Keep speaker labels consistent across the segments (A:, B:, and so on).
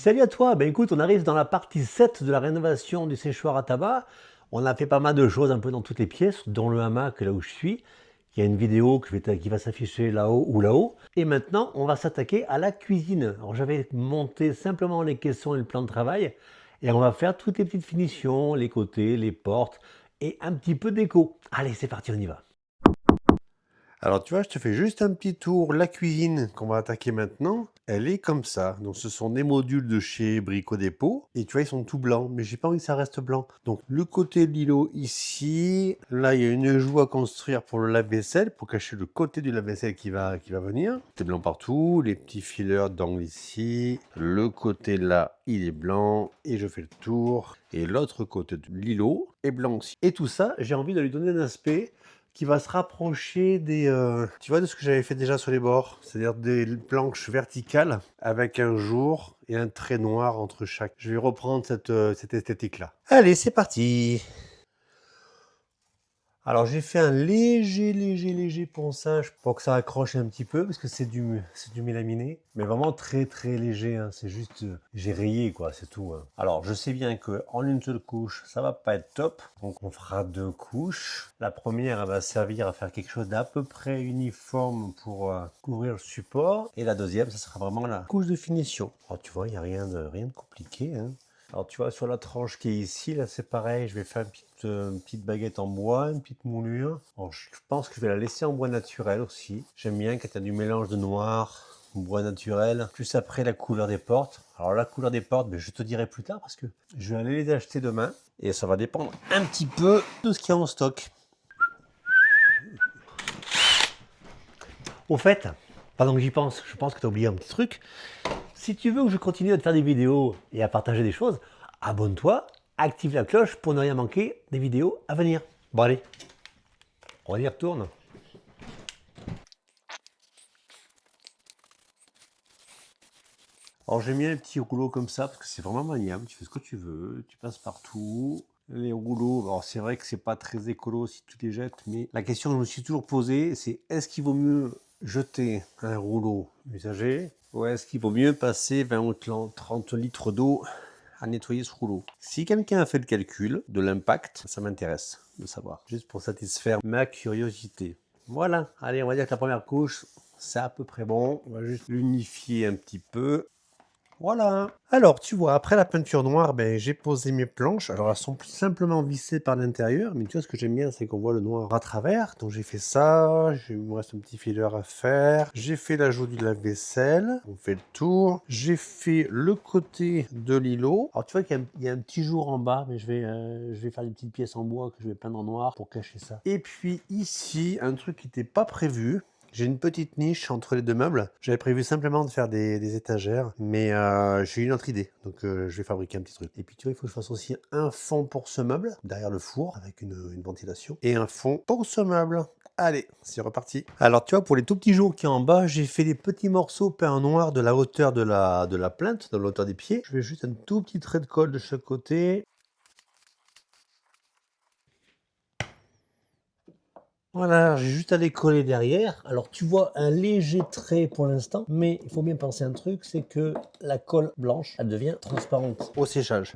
A: Salut à toi, ben écoute, on arrive dans la partie 7 de la rénovation du séchoir à tabac. On a fait pas mal de choses un peu dans toutes les pièces, dont le hamac là où je suis. Il y a une vidéo qui va s'afficher là-haut ou là-haut. Et maintenant, on va s'attaquer à la cuisine. Alors j'avais monté simplement les caissons et le plan de travail. Et on va faire toutes les petites finitions, les côtés, les portes et un petit peu déco. Allez, c'est parti, on y va.
B: Alors tu vois, je te fais juste un petit tour. La cuisine qu'on va attaquer maintenant, elle est comme ça. Donc ce sont des modules de chez Brico Dépôt. Et tu vois, ils sont tout blancs, mais j'ai pas envie que ça reste blanc. Donc le côté de l'îlot ici, là il y a une joue à construire pour le lave-vaisselle, pour cacher le côté du lave-vaisselle qui va venir. C'est blanc partout, les petits fileurs d'angle ici. Le côté là, il est blanc. Et je fais le tour. Et l'autre côté de l'îlot est blanc aussi.
A: Et tout ça, j'ai envie de lui donner un aspect qui va se rapprocher
B: tu vois, de ce que j'avais fait déjà sur les bords, c'est-à-dire des planches verticales avec un jour et un trait noir entre chaque. Je vais reprendre cette esthétique-là. Allez, c'est parti.
A: Alors j'ai fait un léger ponçage pour que ça accroche un petit peu parce que c'est du mélaminé, mais vraiment très léger, hein. C'est juste j'ai rayé quoi, c'est tout, hein. Alors je sais bien que en une seule couche ça va pas être top, donc on fera deux couches. La première elle va servir à faire quelque chose d'à peu près uniforme pour couvrir le support, et la deuxième ça sera vraiment la couche de finition. Alors tu vois, il n'y a rien de compliqué, hein. Alors tu vois, sur la tranche qui est ici, là c'est pareil, je vais faire une petite baguette en bois, une petite moulure. Alors, je pense que je vais la laisser en bois naturel aussi. J'aime bien quand il y a du mélange de noir, bois naturel, plus après la couleur des portes. Alors la couleur des portes, ben, je te dirai plus tard parce que je vais aller les acheter demain. Et ça va dépendre un petit peu de ce qu'il y a en stock. Au fait, pendant que j'y pense, je pense que tu as oublié un petit truc. Si tu veux que je continue à te faire des vidéos et à partager des choses, abonne-toi, active la cloche pour ne rien manquer des vidéos à venir. Bon allez, on y retourne. Alors j'ai mis un petit rouleau comme ça parce que c'est vraiment maniable, tu fais ce que tu veux, tu passes partout. Les rouleaux, alors c'est vrai que c'est pas très écolo si tu les jettes, mais la question que je me suis toujours posée, c'est est-ce qu'il vaut mieux jeter un rouleau usagé ou est-ce qu'il vaut mieux passer 20 ou 30 litres d'eau à nettoyer ce rouleau? Si quelqu'un a fait le calcul de l'impact, ça m'intéresse de savoir, juste pour satisfaire ma curiosité. Voilà, allez, on va dire que la première couche, c'est à peu près bon. On va juste l'unifier un petit peu. Voilà.
B: Alors, tu vois, après la peinture noire, ben, j'ai posé mes planches. Alors, elles sont simplement vissées par l'intérieur, mais tu vois, ce que j'aime bien, c'est qu'on voit le noir à travers. Donc, j'ai fait ça. Il me reste un petit filler à faire. J'ai fait l'ajout du lave-vaisselle. On fait le tour. J'ai fait le côté de l'îlot.
A: Alors tu vois qu'il y a un petit jour en bas, mais je vais faire des petites pièces en bois que je vais peindre en noir pour cacher ça.
B: Et puis ici, un truc qui n'était pas prévu. J'ai une petite niche entre les deux meubles. J'avais prévu simplement de faire des étagères, mais j'ai une autre idée. Donc je vais fabriquer un petit truc. Et puis tu vois, il faut que je fasse aussi un fond pour ce meuble, derrière le four, avec une ventilation. Et un fond pour ce meuble. Allez, c'est reparti. Alors tu vois, pour les tout petits jours qui est en bas, j'ai fait des petits morceaux peints en noir de la hauteur de la plainte, de la hauteur des pieds. Je vais juste un tout petit trait de colle de chaque côté.
A: Voilà, j'ai juste à les coller derrière. Alors tu vois un léger trait pour l'instant, mais il faut bien penser un truc, c'est que la colle blanche, elle devient transparente
B: Au séchage.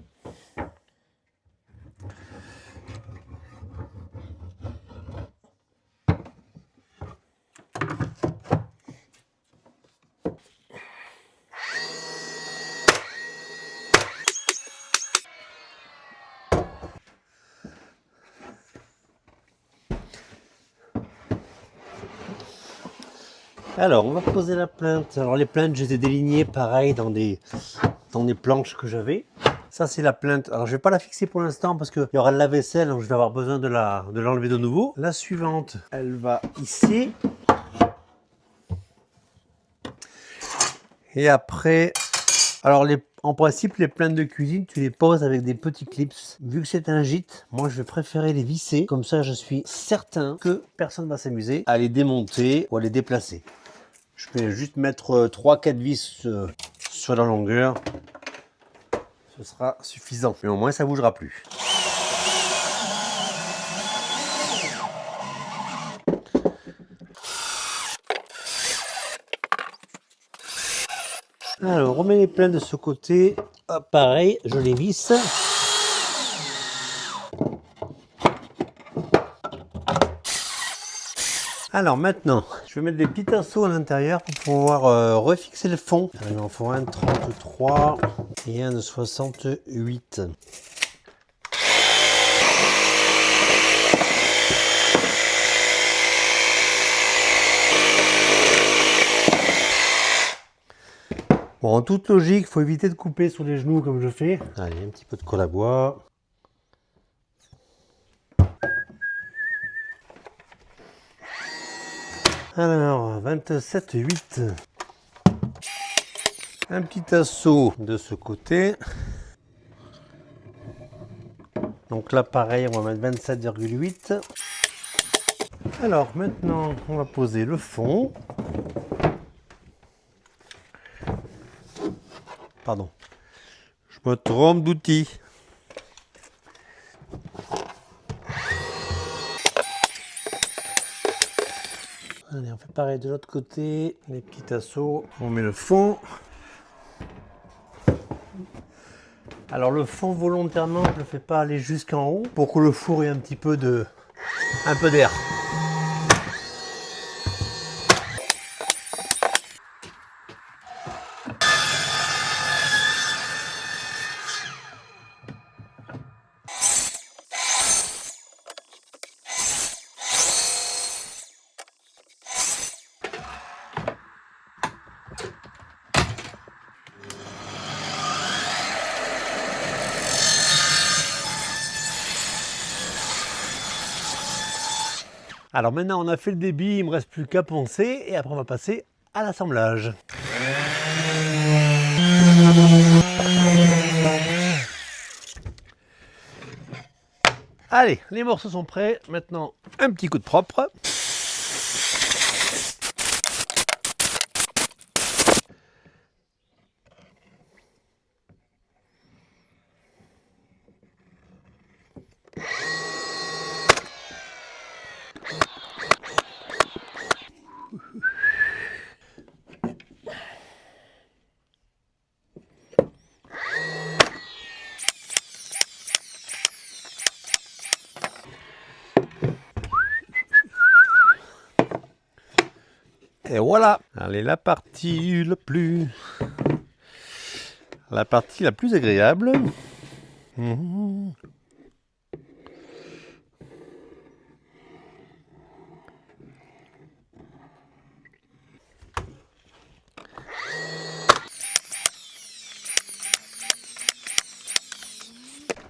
A: Alors, on va poser la plainte. Alors, les plaintes, je les ai délignées pareil dans des planches que j'avais. Ça, c'est la plainte. Alors, je vais pas la fixer pour l'instant parce qu'il y aura le lave-vaisselle, donc je vais avoir besoin de l'enlever de nouveau. La suivante, elle va ici. Et après, alors en principe, les plaintes de cuisine, tu les poses avec des petits clips. Vu que c'est un gîte, moi, je vais préférer les visser. Comme ça, je suis certain que personne ne va s'amuser à les démonter ou à les déplacer. Je vais juste mettre 3-4 vis sur la longueur. Ce sera suffisant. Mais au moins, ça ne bougera plus. Alors, on remet les pleins de ce côté. Hop, pareil, je les visse. Alors maintenant, je vais mettre des petits tasseaux à l'intérieur pour pouvoir refixer le fond. Alors, il m'en faut un de 33 et un de 68. Bon, en toute logique, il faut éviter de couper sur les genoux comme je fais. Allez, un petit peu de colle à bois. Alors, 27,8. Un petit assaut de ce côté. Donc là, pareil, on va mettre 27,8. Alors, maintenant, on va poser le fond. Pardon. Je me trompe d'outil. Allez, on fait pareil de l'autre côté. Les petits tasseaux. On met le fond. Alors le fond, volontairement, je ne le fais pas aller jusqu'en haut pour que le four ait un petit peu d'air. Alors maintenant on a fait le débit, il ne me reste plus qu'à poncer et après on va passer à l'assemblage. Allez, les morceaux sont prêts, maintenant un petit coup de propre. Et voilà, allez, la partie la plus agréable.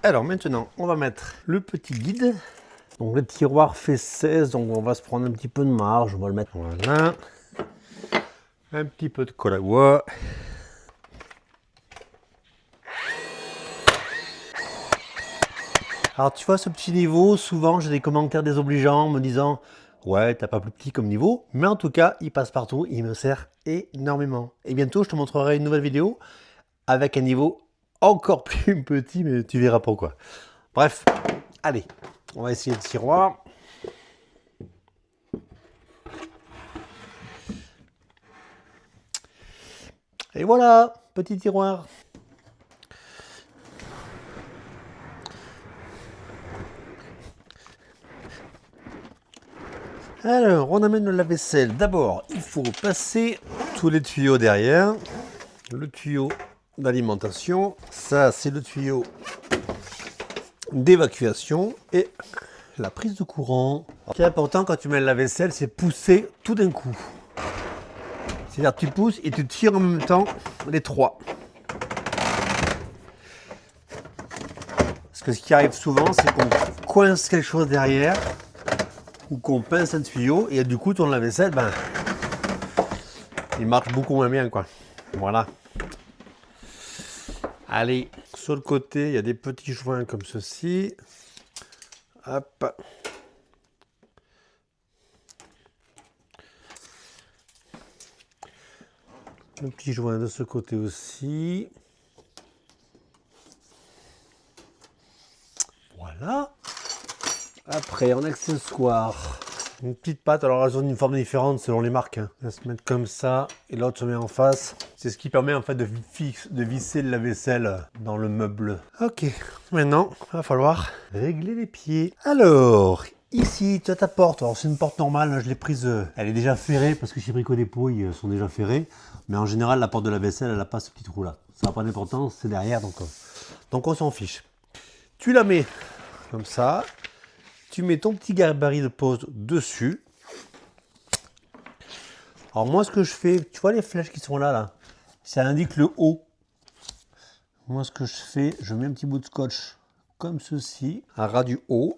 A: Alors maintenant, on va mettre le petit guide. Donc le tiroir fait 16, donc on va se prendre un petit peu de marge. On va le mettre voilà. Un petit peu de colle à bois. Alors tu vois ce petit niveau, souvent j'ai des commentaires désobligeants me disant ouais, t'as pas plus petit comme niveau, mais en tout cas il passe partout, il me sert énormément. Et bientôt je te montrerai une nouvelle vidéo avec un niveau encore plus petit, mais tu verras pourquoi. Bref, allez, on va essayer le tiroir. Et voilà, petit tiroir. Alors, on amène le lave-vaisselle. D'abord, il faut passer tous les tuyaux derrière. Le tuyau d'alimentation. Ça, c'est le tuyau d'évacuation. Et la prise de courant. Ce qui est important quand tu mets le lave-vaisselle, c'est pousser tout d'un coup. C'est-à-dire que tu pousses et tu tires en même temps les trois. Parce que ce qui arrive souvent, c'est qu'on coince quelque chose derrière ou qu'on pince un tuyau et du coup ton lave-vaisselle, ben, il marche beaucoup moins bien, quoi. Voilà. Allez, sur le côté, il y a des petits joints comme ceci. Hop. Un petit joint de ce côté aussi. Voilà. Après, en accessoire,
B: Une petite patte, alors elles ont une forme différente selon les marques. Hein. Elles se mettent comme ça et l'autre se met en face. C'est ce qui permet en fait de visser le lave-vaisselle dans le meuble. Ok, maintenant, il va falloir régler les pieds. Alors, ici, tu as ta porte. Alors c'est une porte normale, là, je l'ai prise, elle est déjà ferrée parce que chez Brico Dépôt, ils sont déjà ferrés. Mais en général, la porte de la vaisselle, elle n'a pas ce petit trou là. Ça n'a pas d'importance, c'est derrière, donc on s'en fiche. Tu la mets comme ça. Tu mets ton petit gabarit de pose dessus. Alors moi, ce que je fais, tu vois les flèches qui sont là, ça indique le haut. Moi, ce que je fais, je mets un petit bout de scotch comme ceci, à ras du haut.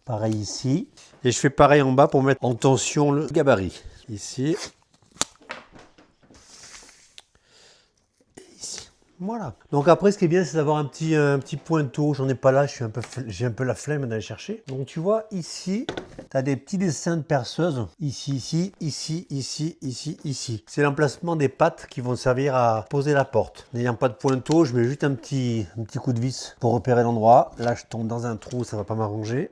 B: Pareil ici. Et je fais pareil en bas pour mettre en tension le gabarit. Ici. Voilà. Donc après, ce qui est bien, c'est d'avoir un petit pointeau. J'en ai pas là, j'ai un peu la flemme d'aller chercher. Donc tu vois, ici, tu as des petits dessins de perceuse. Ici, ici, ici, ici, ici, ici. C'est l'emplacement des pattes qui vont servir à poser la porte. N'ayant pas de pointeau, je mets juste un petit coup de vis pour repérer l'endroit. Là, je tombe dans un trou, ça va pas m'arranger.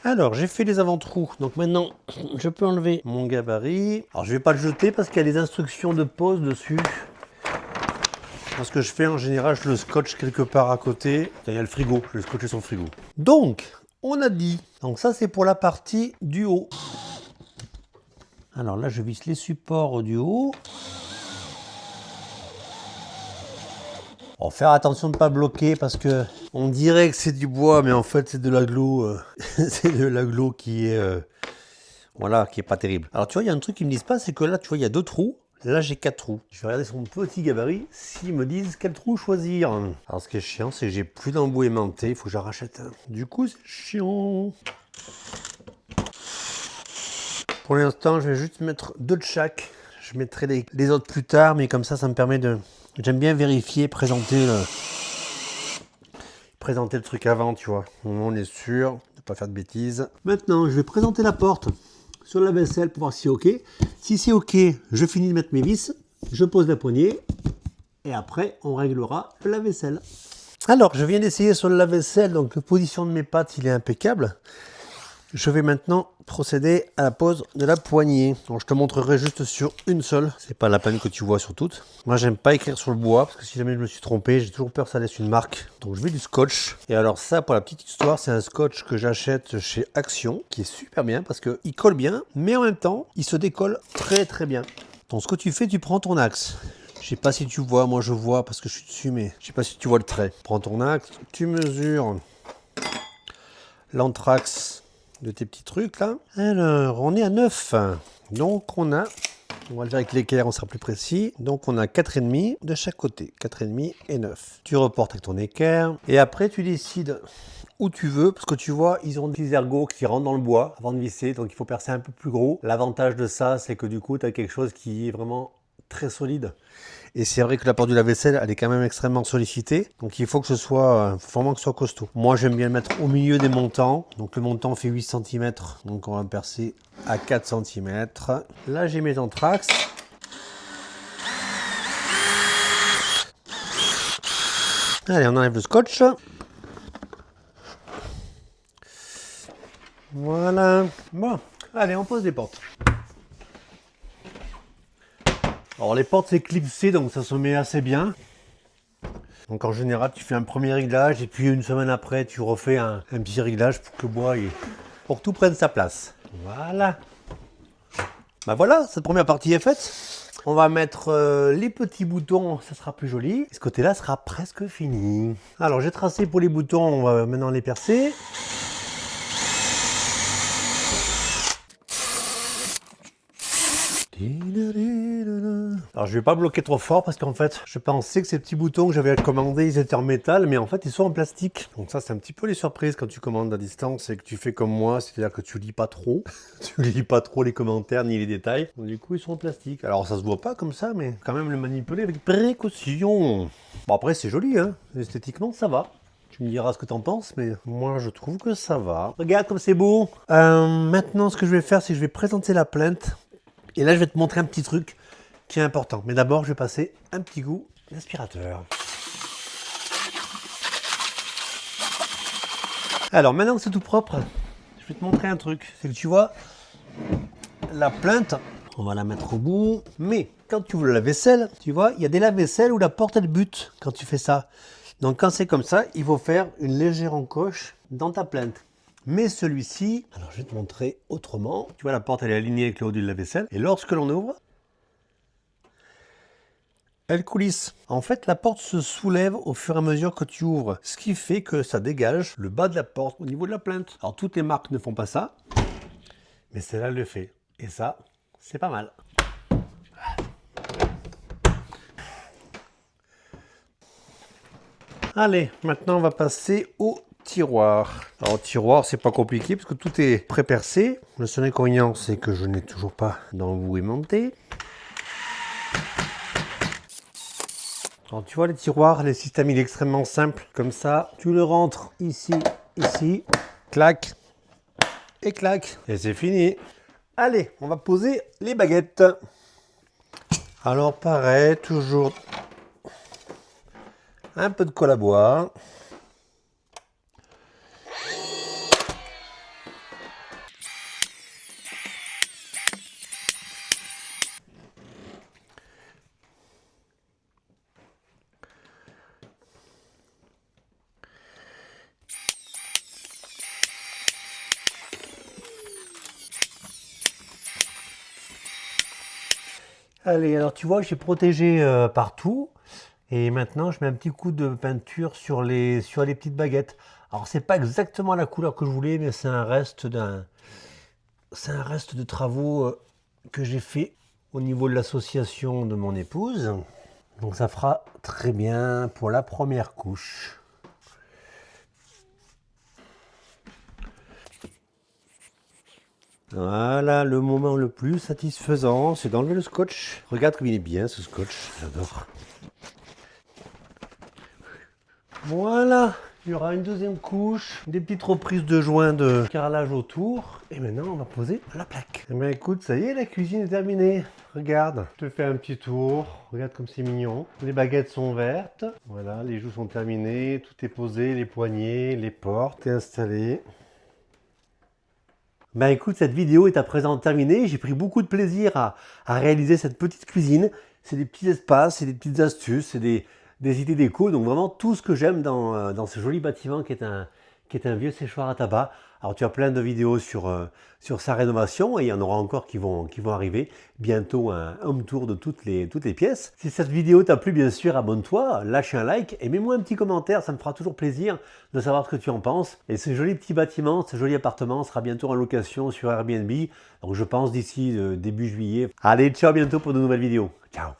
B: Alors, j'ai fait les avant-trous. Donc maintenant, je peux enlever mon gabarit. Alors, je vais pas le jeter parce qu'il y a les instructions de pose dessus. Ce que je fais en général, je le scotche quelque part à côté. Il y a le frigo, je vais scotcher son frigo. Donc, on a dit. Donc ça, c'est pour la partie du haut. Alors là, je visse les supports du haut. Bon, faire attention de ne pas bloquer parce que on dirait que c'est du bois, mais en fait, c'est de l'agglo. C'est de l'agglo qui est, voilà, qui est pas terrible. Alors tu vois, il y a un truc qu'ils me disent pas, c'est que là, tu vois, il y a 2 trous. Là, j'ai 4 trous. Je vais regarder sur mon petit gabarit s'ils me disent quel trou choisir. Alors, ce qui est chiant, c'est que j'ai plus d'embout aimanté. Il faut que j'en rachète un. Du coup, c'est chiant. Pour l'instant, je vais juste mettre 2 de chaque. Je mettrai les autres plus tard, mais comme ça me permet de... J'aime bien vérifier, présenter le truc avant, tu vois. On est sûr de ne pas faire de bêtises. Maintenant, je vais présenter la porte sur la vaisselle pour voir si c'est OK. Si c'est OK, je finis de mettre mes vis, je pose la poignée et après on réglera la vaisselle. Alors, je viens d'essayer sur le lave-vaisselle, donc la position de mes pattes, il est impeccable. Je vais maintenant procéder à la pose de la poignée. Donc, je te montrerai juste sur une seule. C'est pas la peine que tu vois sur toutes. Moi, j'aime pas écrire sur le bois parce que si jamais je me suis trompé, j'ai toujours peur que ça laisse une marque. Donc, je mets du scotch. Et alors ça, pour la petite histoire, c'est un scotch que j'achète chez Action, qui est super bien parce qu'il colle bien, mais en même temps, il se décolle très très bien. Donc, ce que tu fais, tu prends ton axe. Je sais pas si tu vois, moi je vois parce que je suis dessus, mais je sais pas si tu vois le trait. Prends ton axe, tu mesures l'anthrax de tes petits trucs là. Alors, on est à 9. Donc, on va le faire avec l'équerre, on sera plus précis. Donc, on a 4,5 de chaque côté. 4,5 et 9. Tu reportes avec ton équerre. Et après, tu décides où tu veux. Parce que tu vois, ils ont des petits ergots qui rentrent dans le bois avant de visser. Donc, il faut percer un peu plus gros. L'avantage de ça, c'est que du coup, tu as quelque chose qui est vraiment très solide. Et c'est vrai que la porte du lave-vaisselle, elle est quand même extrêmement sollicitée. Donc il faut que ce soit, faut vraiment que ce soit costaud. Moi, j'aime bien le mettre au milieu des montants. Donc le montant fait 8 cm. Donc on va percer à 4 cm. Là, j'ai mes anthrax. Allez, on enlève le scotch. Voilà. Bon, allez, on pose les portes. Alors les portes c'est clipsé donc ça se met assez bien. Donc en général tu fais un premier réglage et puis une semaine après tu refais un petit réglage pour que le bois pour que tout prenne sa place. Voilà. Bah voilà, cette première partie est faite. On va mettre les petits boutons, ça sera plus joli. Et ce côté-là sera presque fini. Alors j'ai tracé pour les boutons, on va maintenant les percer. Alors je vais pas bloquer trop fort parce qu'en fait je pensais que ces petits boutons que j'avais commandés ils étaient en métal mais en fait ils sont en plastique. Donc ça c'est un petit peu les surprises quand tu commandes à distance et que tu fais comme moi, c'est-à-dire que tu lis pas trop. Tu lis pas trop les commentaires ni les détails. Donc, du coup ils sont en plastique. Alors ça se voit pas comme ça mais quand même le manipuler avec précaution. Bon après c'est joli hein, esthétiquement ça va. Tu me diras ce que t'en penses, mais moi je trouve que ça va. Regarde comme c'est beau. Maintenant ce que je vais faire c'est que je vais présenter la plainte. Et là, je vais te montrer un petit truc qui est important. Mais d'abord, je vais passer un petit coup d'aspirateur.
A: Alors maintenant que c'est tout propre, je vais te montrer un truc. C'est que tu vois, la plainte, on va la mettre au bout. Mais quand tu ouvres la vaisselle, tu vois, il y a des lave-vaisselle où la porte elle bute quand tu fais ça. Donc quand c'est comme ça, il faut faire une légère encoche dans ta plainte. Mais celui-ci, alors je vais te montrer autrement. Tu vois, la porte elle est alignée avec le haut du lave-vaisselle. Et lorsque l'on ouvre, elle coulisse. En fait, la porte se soulève au fur et à mesure que tu ouvres, ce qui fait que ça dégage le bas de la porte au niveau de la plainte. Alors toutes les marques ne font pas ça, mais celle-là le fait. Et ça, c'est pas mal. Allez, maintenant on va passer au tiroir. Alors tiroir, c'est pas compliqué parce que tout est pré-percé. Le seul inconvénient, c'est que je n'ai toujours pas d'embout aimanté. Alors tu vois les tiroirs, le système il est extrêmement simple. Comme ça, tu le rentres ici, ici, clac, et clac. Et c'est fini. Allez, on va poser les baguettes. Alors pareil, toujours un peu de colle à bois. Allez, alors tu vois, j'ai protégé partout. Et maintenant, je mets un petit coup de peinture sur les petites baguettes. Alors, c'est pas exactement la couleur que je voulais, mais c'est un reste de travaux que j'ai fait au niveau de l'association de mon épouse. Donc, ça fera très bien pour la première couche. Voilà, le moment le plus satisfaisant, c'est d'enlever le scotch. Regarde comme il est bien ce scotch, j'adore. Voilà, il y aura une deuxième couche, des petites reprises de joints de carrelage autour. Et maintenant, on va poser la plaque. Eh bien écoute, ça y est, la cuisine est terminée. Regarde, je te fais un petit tour. Regarde comme c'est mignon. Les baguettes sont vertes. Voilà, les joues sont terminées. Tout est posé, les poignées, les portes, installées. Ben écoute, cette vidéo est à présent terminée. J'ai pris beaucoup de plaisir à réaliser cette petite cuisine. C'est des petits espaces, c'est des petites astuces, c'est des idées déco. Donc vraiment tout ce que j'aime dans ce joli bâtiment qui est un vieux séchoir à tabac. Alors tu as plein de vidéos sur sa rénovation et il y en aura encore qui vont arriver. Bientôt un home tour de toutes les pièces. Si cette vidéo t'a plu, bien sûr, abonne-toi, lâche un like et mets-moi un petit commentaire. Ça me fera toujours plaisir de savoir ce que tu en penses. Et ce joli petit bâtiment, ce joli appartement sera bientôt en location sur Airbnb. Donc je pense d'ici début juillet. Allez, ciao, à bientôt pour de nouvelles vidéos. Ciao.